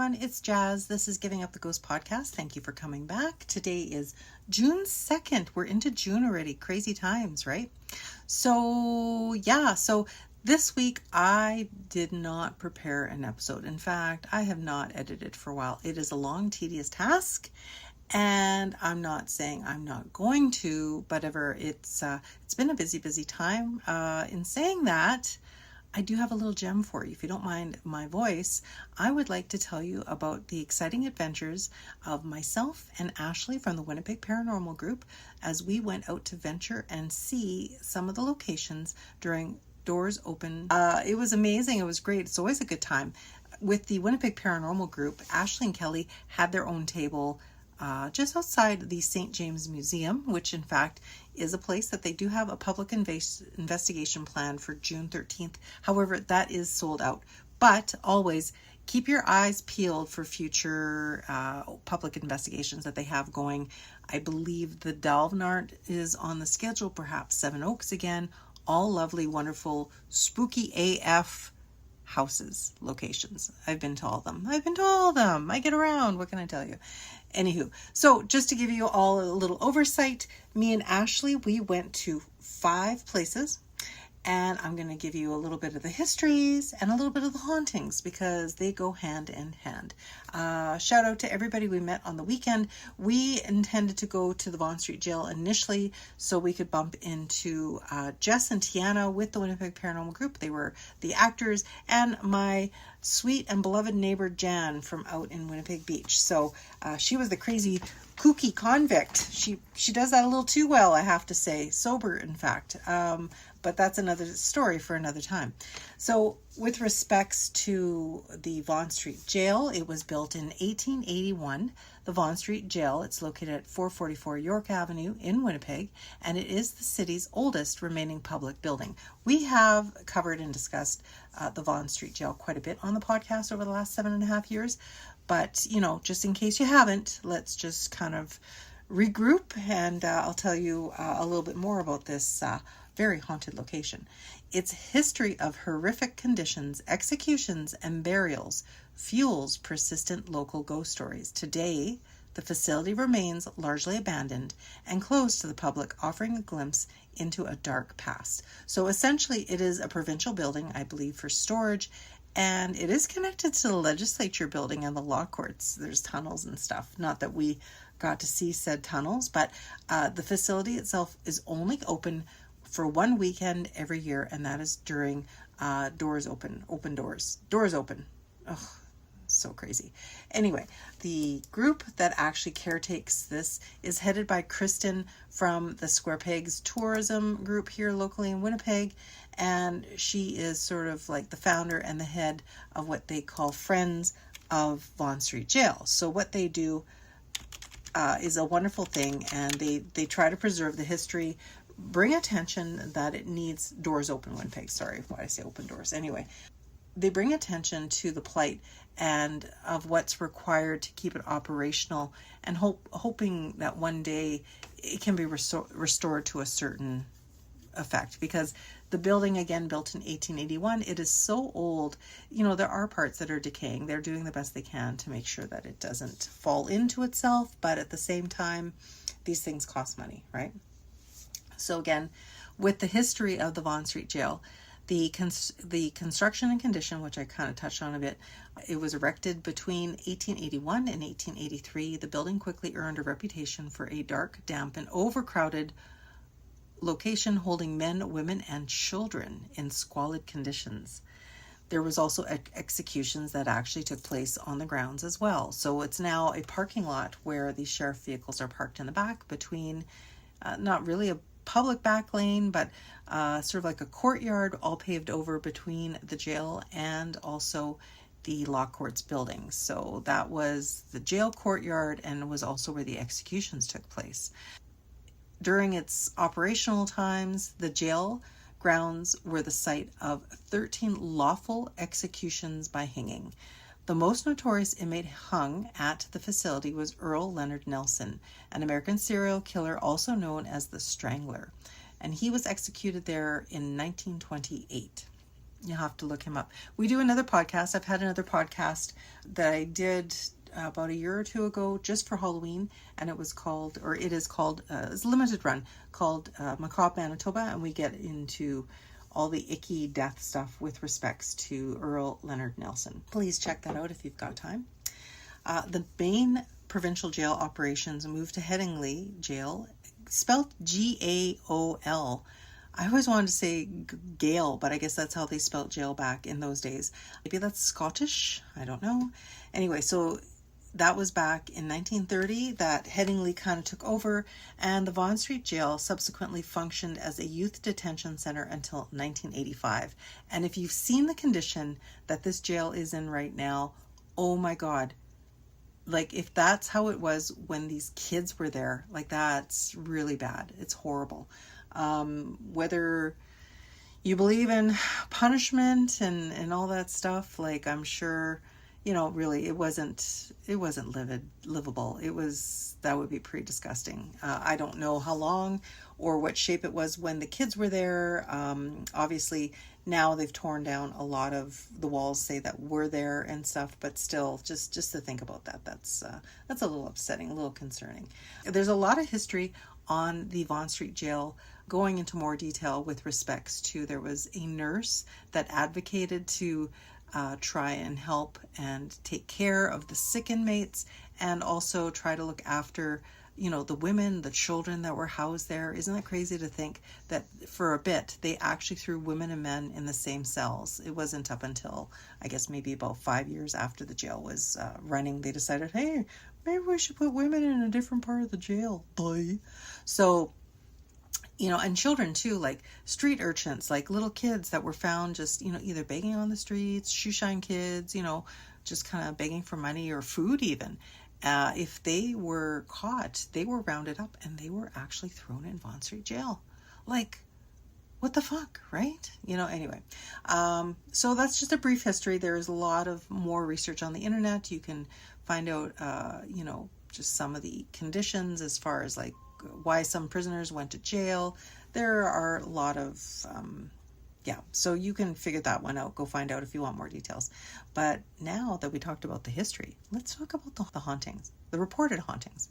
everyone, it's Jas. This is Giving Up the Ghost podcast. Thank you for coming back. Today is June 2nd. We're into June already. Crazy times, right? So this week I did not prepare an episode. In fact, I have not edited for a while. It is a long, tedious task, and I'm not saying I'm not going to, but it's been a busy time. In saying that, I do have a little gem for you. If you don't mind my voice, I would like to tell you about the exciting adventures of myself and Ashley from the Winnipeg Paranormal Group as we went out to venture and see some of the locations during Doors Open. It was amazing. It was great. It's always a good time. With the Winnipeg Paranormal Group, Ashley and Kelly had their own table just outside the St. James Museum, which in fact is a place that they do have a public investigation plan for June 13th. However, that is sold out. But always keep your eyes peeled for future public investigations that they have going. I believe the Dalvenart is on the schedule, perhaps Seven Oaks again. All lovely, wonderful, spooky AF houses, locations. I've been to all of them. I get around. What can I tell you? Anywho, so just to give you all a little oversight, me and Ashley, we went to 5 places, and I'm going to give you a little bit of the histories and a little bit of the hauntings because they go hand in hand. Shout out to everybody we met on the weekend. We intended to go to the Vaughan Street Jail initially so we could bump into Jas and Tiana with the Winnipeg Paranormal Group. They were the actors, and my sweet and beloved neighbor Jan from out in Winnipeg Beach. So she was the crazy kooky convict. She does that a little too well, I have to say. Sober, in fact. But that's another story for another time. So with respects to the Vaughan Street Jail, it was built in 1881. The Vaughan Street Jail, it's located at 444 York Avenue in Winnipeg, and it is the city's oldest remaining public building. We have covered and discussed the Vaughan Street Jail quite a bit on the podcast over the last 7.5 years. But, just in case you haven't, let's just kind of regroup, and I'll tell you a little bit more about this very haunted location. Its history of horrific conditions, executions, and burials fuels persistent local ghost stories. Today, the facility remains largely abandoned and closed to the public, offering a glimpse into a dark past. So essentially, it is a provincial building, I believe, for storage, and it is connected to the Legislature Building and the law courts. There's tunnels and stuff. Not that we got to see said tunnels, but the facility itself is only open for one weekend every year, and that is during Doors Open. Doors Open. Oh, so crazy. Anyway, the group that actually caretakes this is headed by Kristen from the Square Pegs tourism group here locally in Winnipeg, and she is sort of like the founder and the head of what they call Friends of Vaughan Street Jail. So what they do is a wonderful thing, and they try to preserve the history, bring attention that it needs. Doors Open Winnipeg, sorry why I say open doors. Anyway, they bring attention to the plight and of what's required to keep it operational, and hoping that one day it can be restored to a certain effect, because the building, again, built in 1881, it is so old. There are parts that are decaying. They're doing the best they can to make sure that it doesn't fall into itself, but at the same time, these things cost money, right? So again, with the history of the Vaughan Street Jail, the construction and condition, which I kind of touched on a bit, it was erected between 1881 and 1883. The building quickly earned a reputation for a dark, damp, and overcrowded location holding men, women, and children in squalid conditions. There was also executions that actually took place on the grounds as well. So it's now a parking lot where the sheriff vehicles are parked in the back between, not really a public back lane, but sort of like a courtyard all paved over between the jail and also the law courts building. So that was the jail courtyard, and was also where the executions took place. During its operational times, the jail grounds were the site of 13 lawful executions by hanging. The most notorious inmate hung at the facility was Earl Leonard Nelson, an American serial killer also known as the Strangler, and he was executed there in 1928. You'll have to look him up. We do another podcast. I've had another podcast that I did about a year or two ago just for Halloween, and it is called, it's a limited run, called Macabre Manitoba, and we get into all the icky death stuff with respects to Earl Leonard Nelson. Please check that out if you've got time. The main provincial jail operations moved to Headingley Jail, spelled Gaol. I always wanted to say Gale, but I guess that's how they spelled jail back in those days. Maybe that's Scottish. I don't know. Anyway, so that was back in 1930 that Headingley kind of took over, and the Vaughan Street Jail subsequently functioned as a youth detention center until 1985. And if you've seen the condition that this jail is in right now, oh my God. Like, if that's how it was when these kids were there, like, that's really bad. It's horrible. Whether you believe in punishment and all that stuff, like, I'm sure, really it wasn't livable. That would be pretty disgusting. I don't know how long or what shape it was when the kids were there. Obviously now they've torn down a lot of the walls, say, that were there and stuff, but still, just to think about that, that's a little upsetting, a little concerning. There's a lot of history on the Vaughan Street Jail, going into more detail with respects to, there was a nurse that advocated to try and help and take care of the sick inmates, and also try to look after, the women, the children that were housed there. Isn't that crazy to think that for a bit they actually threw women and men in the same cells? It wasn't up until, I guess, maybe about 5 years after the jail was running, they decided, hey, maybe we should put women in a different part of the jail. Boy. So, and children too, like street urchins, like little kids that were found just, either begging on the streets, shoeshine kids, just kind of begging for money or food even. If they were caught, they were rounded up and they were actually thrown in Vaughan Street Jail. Like, what the fuck, right? Anyway. So that's just a brief history. There's a lot of more research on the internet. You can find out, just some of the conditions as far as like why some prisoners went to jail. There are a lot of, so you can figure that one out. Go find out if you want more details. But now that we talked about the history, let's talk about the hauntings, the reported hauntings.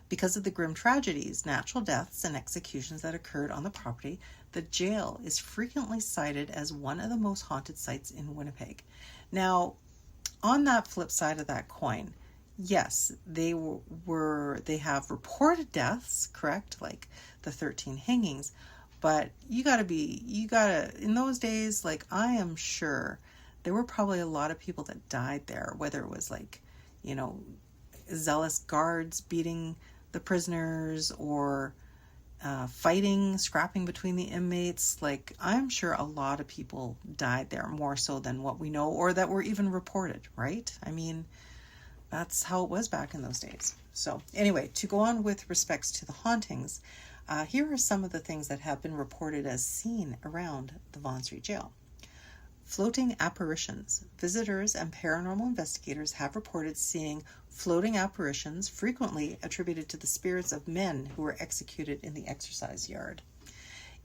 Because of the grim tragedies, natural deaths, and executions that occurred on the property, the jail is frequently cited as one of the most haunted sites in Winnipeg. Now, on that flip side of that coin, yes, they have reported deaths, correct? Like the 13 hangings. But you gotta, in those days, like, I am sure there were probably a lot of people that died there, whether it was like, zealous guards beating the prisoners or fighting, scrapping between the inmates. Like, I'm sure a lot of people died there, more so than what we know or that were even reported, right? I mean, that's how it was back in those days. So anyway, to go on with respects to the hauntings, here are some of the things that have been reported as seen around the Vaughan Street Jail. Floating apparitions. Visitors and paranormal investigators have reported seeing floating apparitions, frequently attributed to the spirits of men who were executed in the exercise yard.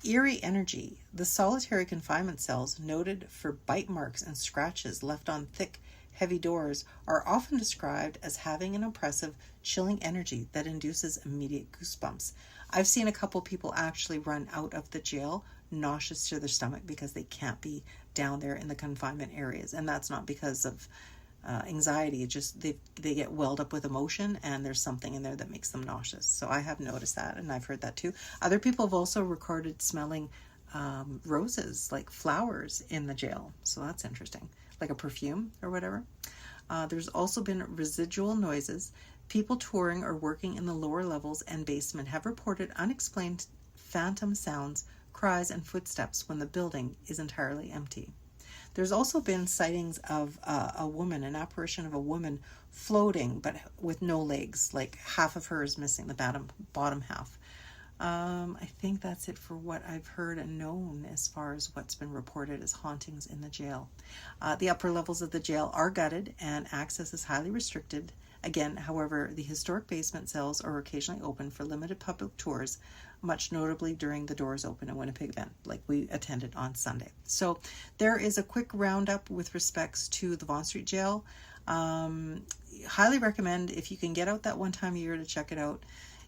Eerie energy. The solitary confinement cells, noted for bite marks and scratches left on thick, heavy doors, are often described as having an oppressive, chilling energy that induces immediate goosebumps. I've seen a couple people actually run out of the jail nauseous to their stomach because they can't be down there in the confinement areas, and that's not because of anxiety. It's just they get welled up with emotion, and there's something in there that makes them nauseous. So I have noticed that, and I've heard that too. Other people have also recorded smelling roses, like flowers, in the jail. So that's interesting, like a perfume or whatever. There's also been residual noises. People touring or working in the lower levels and basement have reported unexplained phantom sounds, cries, and footsteps when the building is entirely empty. There's also been sightings of an apparition of a woman floating, but with no legs, like half of her is missing, the bottom half. I think that's it for what I've heard and known as far as what's been reported as hauntings in the jail. The upper levels of the jail are gutted and access is highly restricted, Again, however, the historic basement cells are occasionally open for limited public tours, much notably during the Doors Open in Winnipeg event, like we attended on Sunday. So there is a quick roundup with respects to the Vaughan Street Jail. Highly recommend, if you can get out that one time a year, to check it out.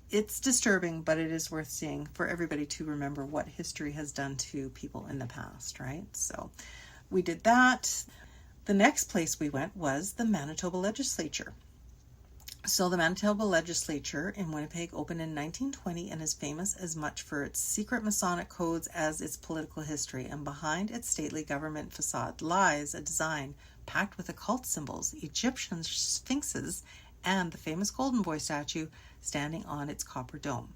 It's disturbing, but it is worth seeing for everybody to remember what history has done to people in the past, right? So we did that. The next place we went was the Manitoba Legislature. So the Manitoba Legislature in Winnipeg opened in 1920 and is famous as much for its secret Masonic codes as its political history. And behind its stately government facade lies a design packed with occult symbols, Egyptian sphinxes, and the famous Golden Boy statue standing on its copper dome.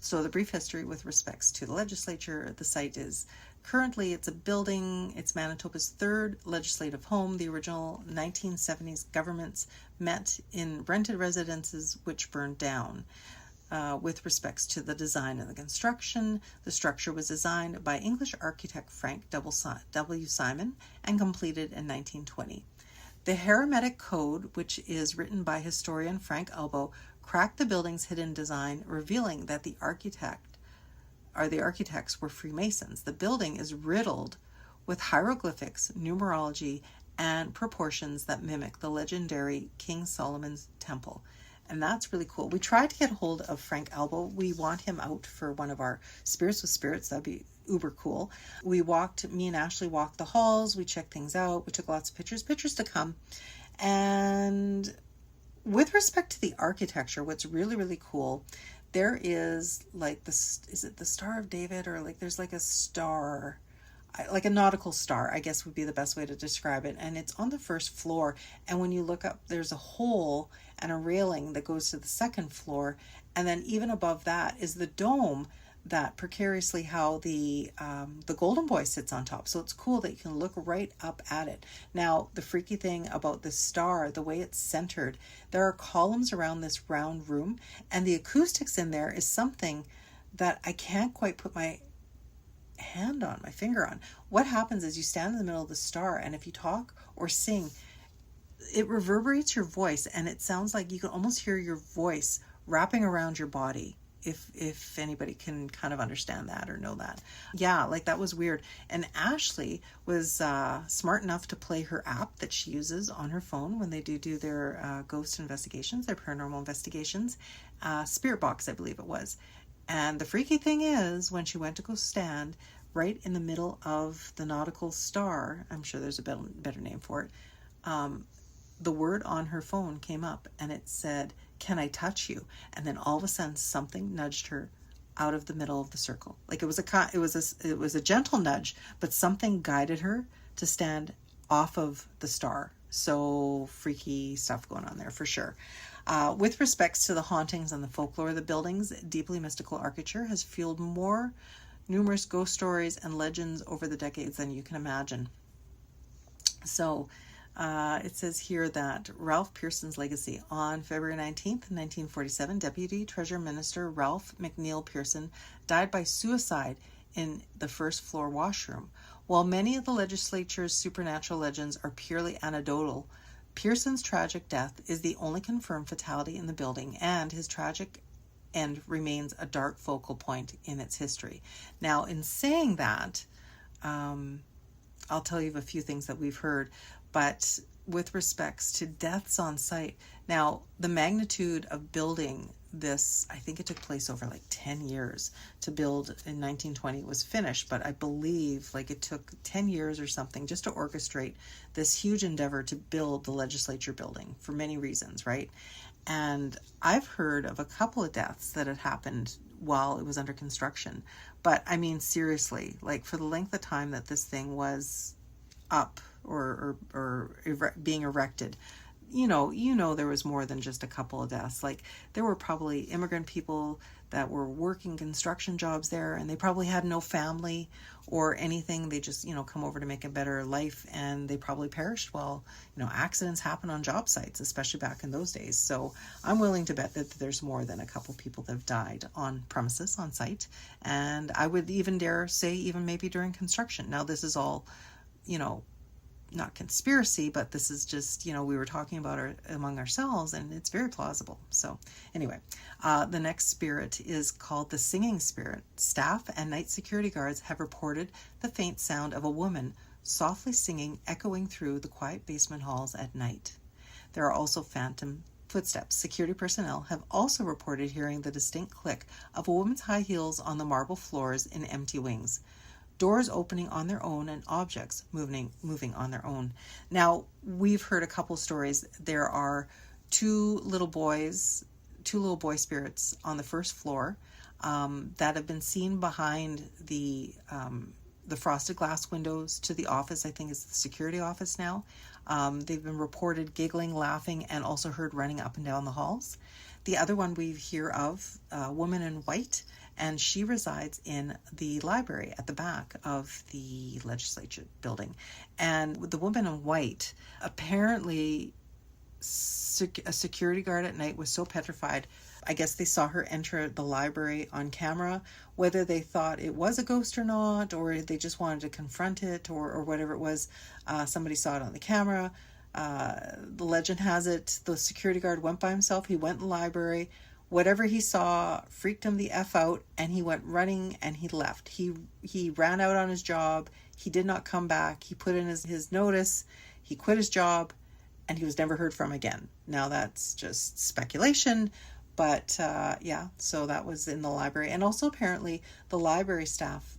So the brief history with respects to the legislature, the site is currently, it's a building, it's Manitoba's third legislative home. The original 1970s governments met in rented residences which burned down. With respects to the design and the construction, the structure was designed by English architect Frank W. Simon and completed in 1920. The Hermetic Code, which is written by historian Frank Albo, cracked the building's hidden design, revealing that the architects were Freemasons. The building is riddled with hieroglyphics, numerology, and proportions that mimic the legendary King Solomon's temple. And that's really cool. We tried to get a hold of Frank Albo. We want him out for one of our Spirits with Spirits. That'd be uber cool. Me and Ashley walked the halls. We checked things out. We took lots of pictures to come. And with respect to the architecture, what's really, really cool, there is like is it the Star of David, or like there's like a star, like a nautical star, I guess would be the best way to describe it. And it's on the first floor. And when you look up, there's a hole and a railing that goes to the second floor. And then even above that is the dome that precariously how the Golden Boy sits on top. So it's cool that you can look right up at it. Now, the freaky thing about this star, the way it's centered, there are columns around this round room, and the acoustics in there is something that I can't quite put my finger on. What happens is you stand in the middle of the star, and if you talk or sing, it reverberates your voice, and it sounds like you can almost hear your voice wrapping around your body. If anybody can kind of understand that or know that. Yeah, like that was weird. And Ashley was smart enough to play her app that she uses on her phone when they do their ghost investigations, their paranormal investigations. Spirit Box, I believe it was. And the freaky thing is, when she went to go stand right in the middle of the nautical star, I'm sure there's a better name for it, the word on her phone came up and it said, "Can I touch you?" And then all of a sudden something nudged her out of the middle of the circle. Like it was a gentle nudge, but something guided her to stand off of the star. So freaky stuff going on there for sure. With respects to the hauntings and the folklore of the buildings, deeply mystical architecture has fueled more numerous ghost stories and legends over the decades than you can imagine. So it says here that Ralph Pearson's legacy. On February 19th, 1947, Deputy Treasurer Minister Ralph McNeill Pearson died by suicide in the first floor washroom. While many of the legislature's supernatural legends are purely anecdotal, Pearson's tragic death is the only confirmed fatality in the building, and his tragic end remains a dark focal point in its history. Now, in saying that, I'll tell you of a few things that we've heard. But with respects to deaths on site, now the magnitude of building this, I think it took place over like 10 years to build. In 1920 it was finished, but I believe like it took 10 years or something just to orchestrate this huge endeavor to build the legislature building for many reasons, right? And I've heard of a couple of deaths that had happened while it was under construction. But I mean, seriously, like for the length of time that this thing was up or being erected, you know there was more than just a couple of deaths. Like there were probably immigrant people that were working construction jobs there, and they probably had no family or anything. They just come over to make a better life, and they probably perished while accidents happen on job sites, especially back in those days. So I'm willing to bet that there's more than a couple people that have died on premises, on site, and I would even dare say even maybe during construction. Now this is all not conspiracy, but this is just, we were talking about it among ourselves, and it's very plausible. So anyway, the next spirit is called the singing spirit. Staff and night security guards have reported the faint sound of a woman softly singing echoing through the quiet basement halls at night. There are also phantom footsteps. Security personnel have also reported hearing the distinct click of a woman's high heels on the marble floors in empty wings. Doors opening on their own and objects moving on their own. Now, we've heard a couple stories. There are two little boy spirits on the first floor that have been seen behind the frosted glass windows to the office. I think it's the security office now. They've been reported giggling, laughing, and also heard running up and down the halls. The other one we hear of, a woman in white, and she resides in the library at the back of the legislature building. And the woman in white, apparently a security guard at night was so petrified, I guess they saw her enter the library on camera. Whether they thought it was a ghost or not, or they just wanted to confront it, or whatever it was, somebody saw it on the camera. The legend has it the security guard went by himself. He went in the library. Whatever he saw freaked him the F out, and he went running and he left. He ran out on his job. He did not come back. He put in his notice. He quit his job, and he was never heard from again. Now that's just speculation, but so that was in the library. And also apparently the library staff,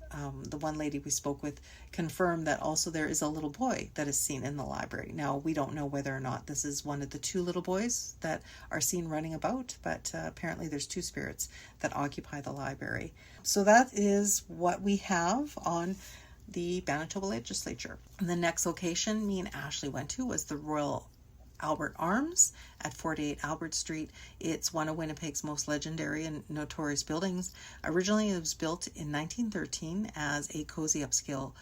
the one lady we spoke with, confirmed that also there is a little boy that is seen in the library. Now, we don't know whether or not this is one of the two little boys that are seen running about, but apparently there's two spirits that occupy the library. So that is what we have on the Manitoba Legislature. And the next location me and Ashley went to was the Royal Albert Arms at 48 Albert Street. It's one of Winnipeg's most legendary and notorious buildings. Originally, it was built in 1913 as a cozy upscale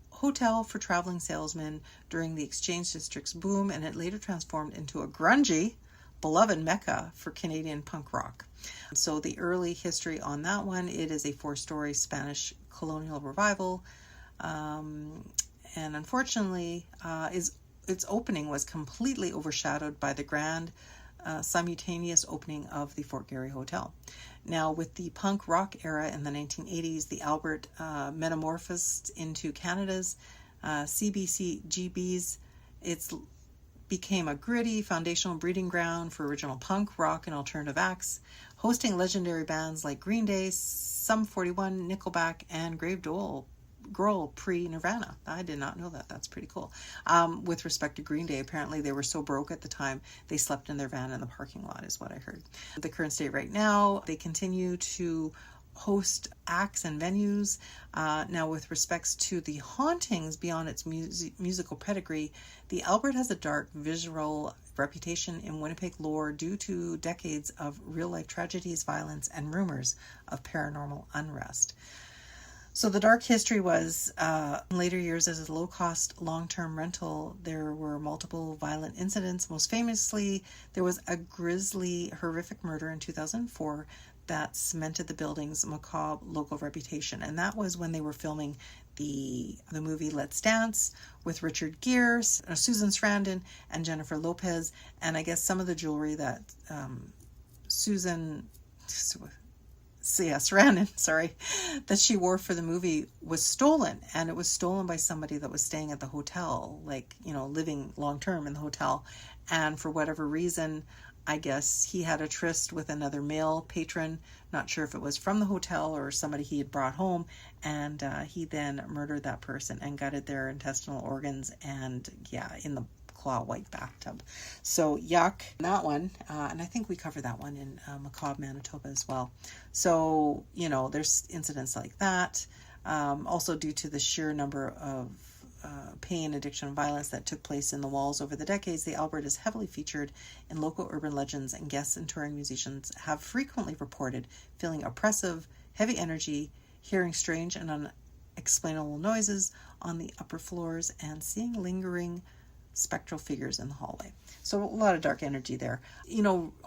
hotel for traveling salesmen during the Exchange District's boom, and it later transformed into a grungy, beloved mecca for Canadian punk rock. So the early history on that one, it is a 4-story Spanish colonial revival, and unfortunately its opening was completely overshadowed by the grand simultaneous opening of the Fort Garry Hotel. Now, with the punk rock era in the 1980s, the Albert metamorphosed into Canada's CBGBs. It became a gritty foundational breeding ground for original punk, rock, and alternative acts, hosting legendary bands like Green Day, Sum 41, Nickelback, and Grave Girl pre-Nirvana. I did not know that. That's pretty cool. With respect to Green Day, apparently they were so broke at the time they slept in their van in the parking lot, is what I heard. The current state right now, they continue to host acts and venues. Now, with respects to the hauntings beyond its musical pedigree, the Albert has a dark visual reputation in Winnipeg lore due to decades of real-life tragedies, violence, and rumors of paranormal unrest. So the dark history was, in later years, as a low-cost long-term rental, there were multiple violent incidents. Most famously, there was a grisly, horrific murder in 2004 that cemented the building's macabre local reputation. And that was when they were filming the movie Let's Dance with Richard Gere, Susan Sarandon, and Jennifer Lopez. And I guess some of the jewelry that Sarandon, that she wore for the movie was stolen, and it was stolen by somebody that was staying at the hotel, living long-term in the hotel. And for whatever reason, I guess he had a tryst with another male patron, not sure if it was from the hotel or somebody he had brought home, and he then murdered that person and gutted their intestinal organs, and in the claw white bathtub. So yuck, that one. And I think we covered that one in Macabre, Manitoba as well. So, there's incidents like that. Also due to the sheer number of pain, addiction, and violence that took place in the walls over the decades, the Albert is heavily featured in local urban legends, and guests and touring musicians have frequently reported feeling oppressive, heavy energy, hearing strange and unexplainable noises on the upper floors, and seeing lingering spectral figures in the hallway. So a lot of dark energy there.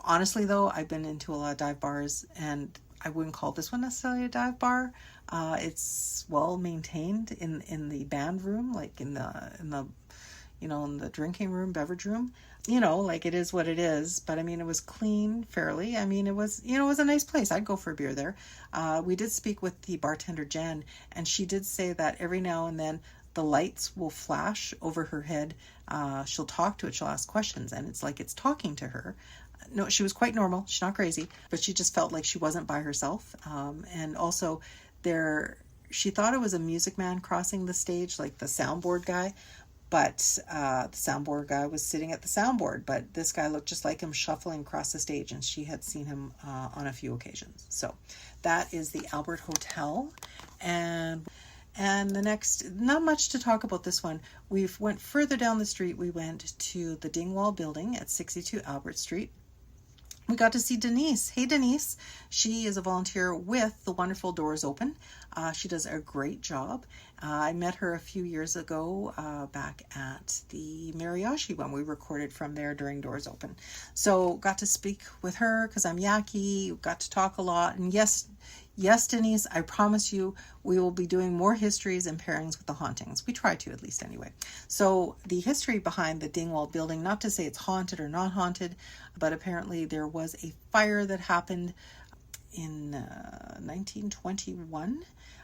Honestly though, I've been into a lot of dive bars, and I wouldn't call this one necessarily a dive bar. It's well maintained in the band room, like in the in the drinking room, beverage room. Like it is what it is. But I mean, it was clean fairly. I mean, it was a nice place. I'd go for a beer there. We did speak with the bartender, Jen, and she did say that every now and then the lights will flash over her head. She'll talk to it. She'll ask questions, and it's like it's talking to her. No, she was quite normal. She's not crazy, but she just felt like she wasn't by herself. And also she thought it was a music man crossing the stage, like the soundboard guy. But the soundboard guy was sitting at the soundboard, but this guy looked just like him shuffling across the stage, and she had seen him on a few occasions. So that is the Albert Hotel. And the next, not much to talk about this one. We went further down the street. We went to the Dingwall building at 62 Albert Street. We got to see Denise. Hey, Denise. She is a volunteer with the wonderful Doors Open. She does a great job. I met her a few years ago back at the Mariaggi when we recorded from there during Doors Open. So got to speak with her because I'm yucky. Got to talk a lot. And yes, Denise, I promise you we will be doing more histories and pairings with the hauntings. We try to, at least anyway. So the history behind the Dingwall building, not to say it's haunted or not haunted, but apparently there was a fire that happened in 1921.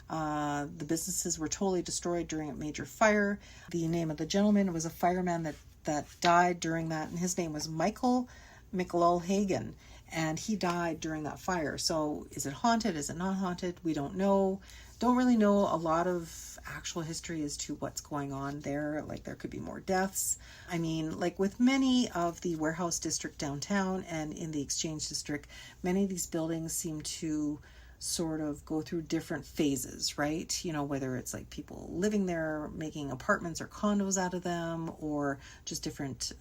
The businesses were totally destroyed during a major fire. The name of the gentleman was a fireman that died during that, and his name was Michael McLulhagan. And he died during that fire. So is it haunted? Is it not haunted? We don't know. Don't really know a lot of actual history as to what's going on there. Like there could be more deaths. I mean, like with many of the warehouse district downtown and in the exchange district, many of these buildings seem to sort of go through different phases, right? Whether it's like people living there, making apartments or condos out of them, or just different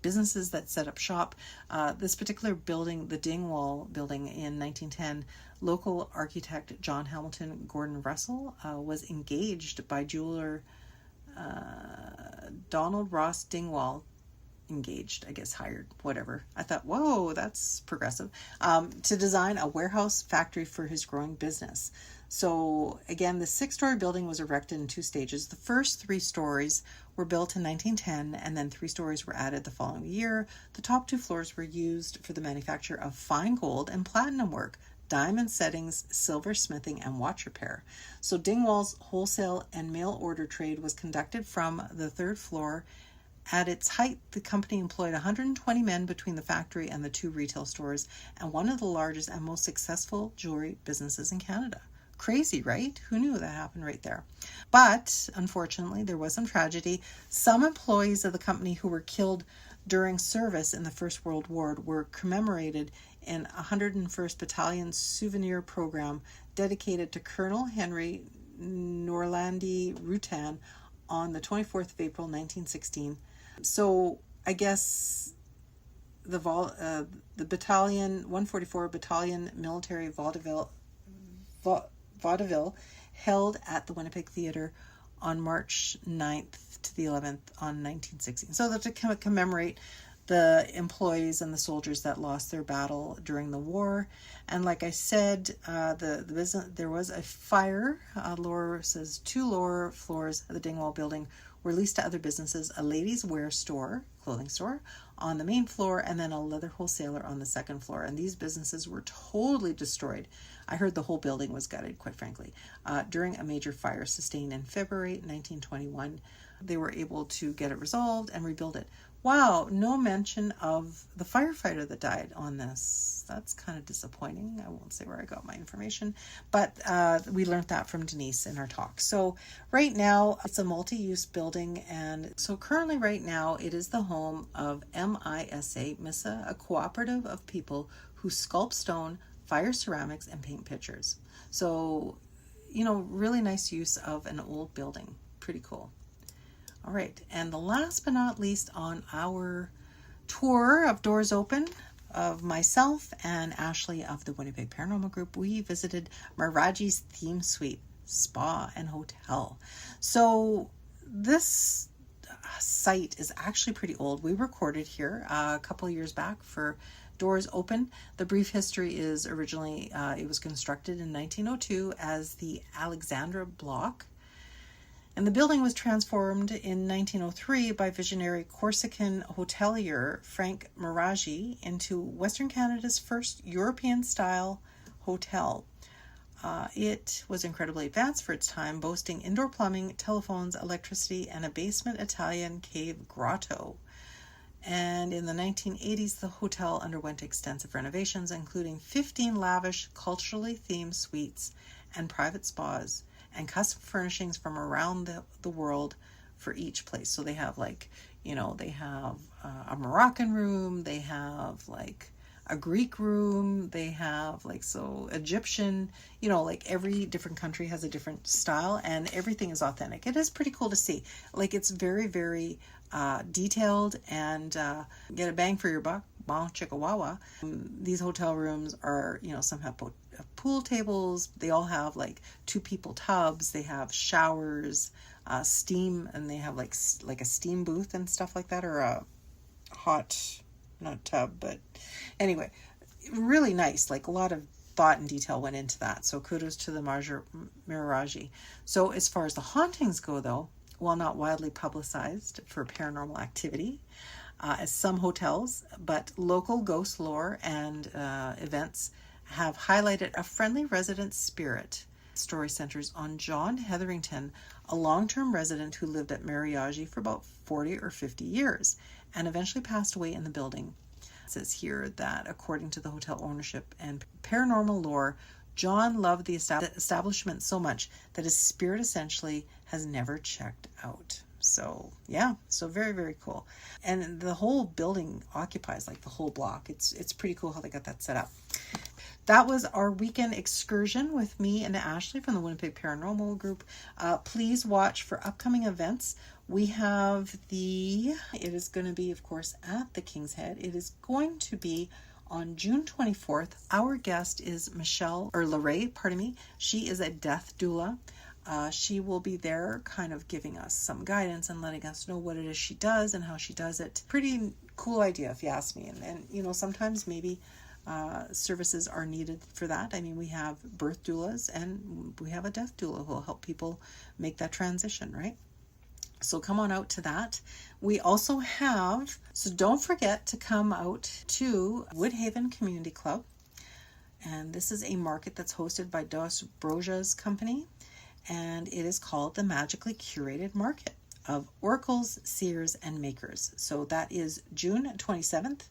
businesses that set up shop. This particular building, the Dingwall building in 1910, local architect John Hamilton Gordon Russell was engaged by jeweler Donald Ross Dingwall. Hired, whatever. I thought, whoa, that's progressive, to design a warehouse factory for his growing business. So again, the 6-story building was erected in 2 stages. The first 3 stories were built in 1910, and then 3 stories were added the following year. The top 2 floors were used for the manufacture of fine gold and platinum work, diamond settings, silver smithing, and watch repair. So Dingwall's wholesale and mail order trade was conducted from the 3rd floor. At its height, the company employed 120 men between the factory and the 2 retail stores, and one of the largest and most successful jewelry businesses in Canada. Crazy, right? Who knew that happened right there? But unfortunately, there was some tragedy. Some employees of the company who were killed during service in the First World War were commemorated in 101st Battalion souvenir program dedicated to Colonel Henry Norlandi Rutan on the 24th of April 1916. So I guess the battalion, 144 Battalion Military Vaudeville held at the Winnipeg Theatre on March 9th to the 11th on 1916. So that to commemorate the employees and the soldiers that lost their battle during the war. And like I said, the business, there was a fire. Laura says 2 lower floors of the Dingwall building were leased to other businesses, a ladies' wear store, clothing store, on the main floor, and then a leather wholesaler on the 2nd floor. And these businesses were totally destroyed. I heard the whole building was gutted, quite frankly, during a major fire sustained in February 1921. They were able to get it resolved and rebuild it. Wow, no mention of the firefighter that died on this. That's kind of disappointing. I won't say where I got my information, but we learned that from Denise in our talk. So right now, it's a multi-use building, and so currently right now, it is the home of MISA, a cooperative of people who sculpt stone, fire ceramics, and paint pictures. So, really nice use of an old building. Pretty cool. All right, and the last but not least on our tour of Doors Open, of myself and Ashley of the Winnipeg Paranormal Group, we visited Mariaggi's Theme Suite, Spa and Hotel. So this site is actually pretty old. We recorded here a couple of years back for Doors Open. The brief history is originally it was constructed in 1902 as the Alexandra Block. And the building was transformed in 1903 by visionary Corsican hotelier Frank Mariaggi into Western Canada's first European-style hotel. It was incredibly advanced for its time, boasting indoor plumbing, telephones, electricity, and a basement Italian cave grotto. And in the 1980s, the hotel underwent extensive renovations, including 15 lavish, culturally themed suites and private spas, and custom furnishings from around the world for each place. So they have they have a Moroccan room, they have a Greek room, they have Egyptian, every different country has a different style and everything is authentic. It is pretty cool to see. It's very, very detailed and get a bang for your buck. Wow, chicka wawa. These hotel rooms are, some have pool tables. They all have 2-people tubs. They have showers, steam, and they have like a steam booth and stuff like that, or a hot, not tub, but anyway, really nice. A lot of thought and detail went into that. So kudos to the Mariaggi. So as far as the hauntings go, though, while not widely publicized for paranormal activity, as some hotels, but local ghost lore and events have highlighted a friendly resident spirit. Story centers on John Hetherington, a long-term resident who lived at Mariaggi for about 40 or 50 years and eventually passed away in the building. It says here that according to the hotel ownership and paranormal lore, John loved the establishment so much that his spirit essentially has never checked out. So yeah, so very, very cool. And the whole building occupies the whole block. It's pretty cool how they got that set up. That was our weekend excursion with me and Ashley from the Winnipeg Paranormal Group. Please watch for upcoming events. We have it is going to be, of course, at the King's Head. It is going to be on June 24th. Our guest is Lorraine, She is a death doula. She will be there kind of giving us some guidance and letting us know what it is she does and how she does it. Pretty cool idea, if you ask me. And sometimes maybe services are needed for that. I mean, we have birth doulas and we have a death doula who will help people make that transition, right? So come on out to that. We also have, so don't forget to come out to Woodhaven Community Club. And this is a market that's hosted by Dos Broja's company. And it is called the Magically Curated Market of Oracles, Seers, and Makers. So that is June 27th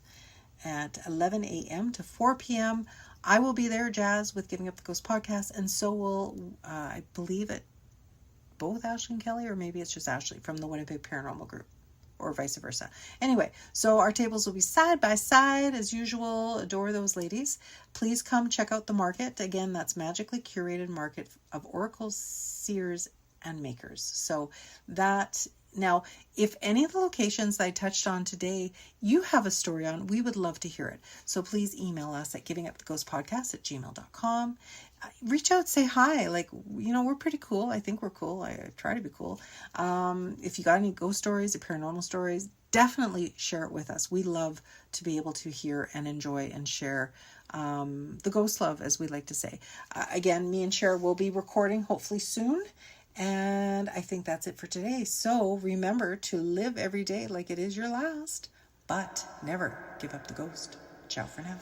at 11 a.m. to 4 p.m. I will be there, Jas, with Giving Up the Ghost podcast, and so will, I believe it, both Ashley and Kelly, or maybe it's just Ashley from the Winnipeg Paranormal Group, or vice versa. Anyway, so our tables will be side by side as usual. Adore those ladies. Please come check out the market. Again, that's Magically Curated Market of Oracles, Seers, and Makers. So that, now, if any of the locations I touched on today, you have a story on, we would love to hear it. So please email us at givinguptheghostpodcast@gmail.com. Reach out, say hi. We're pretty cool. I think we're cool. I try to be cool. If you got any ghost stories or paranormal stories, definitely share it with us. We love to be able to hear and enjoy and share the ghost love, as we like to say. Again, me and Cher will be recording hopefully soon. And I think that's it for today. So remember to live every day like it is your last, but never give up the ghost. Ciao for now.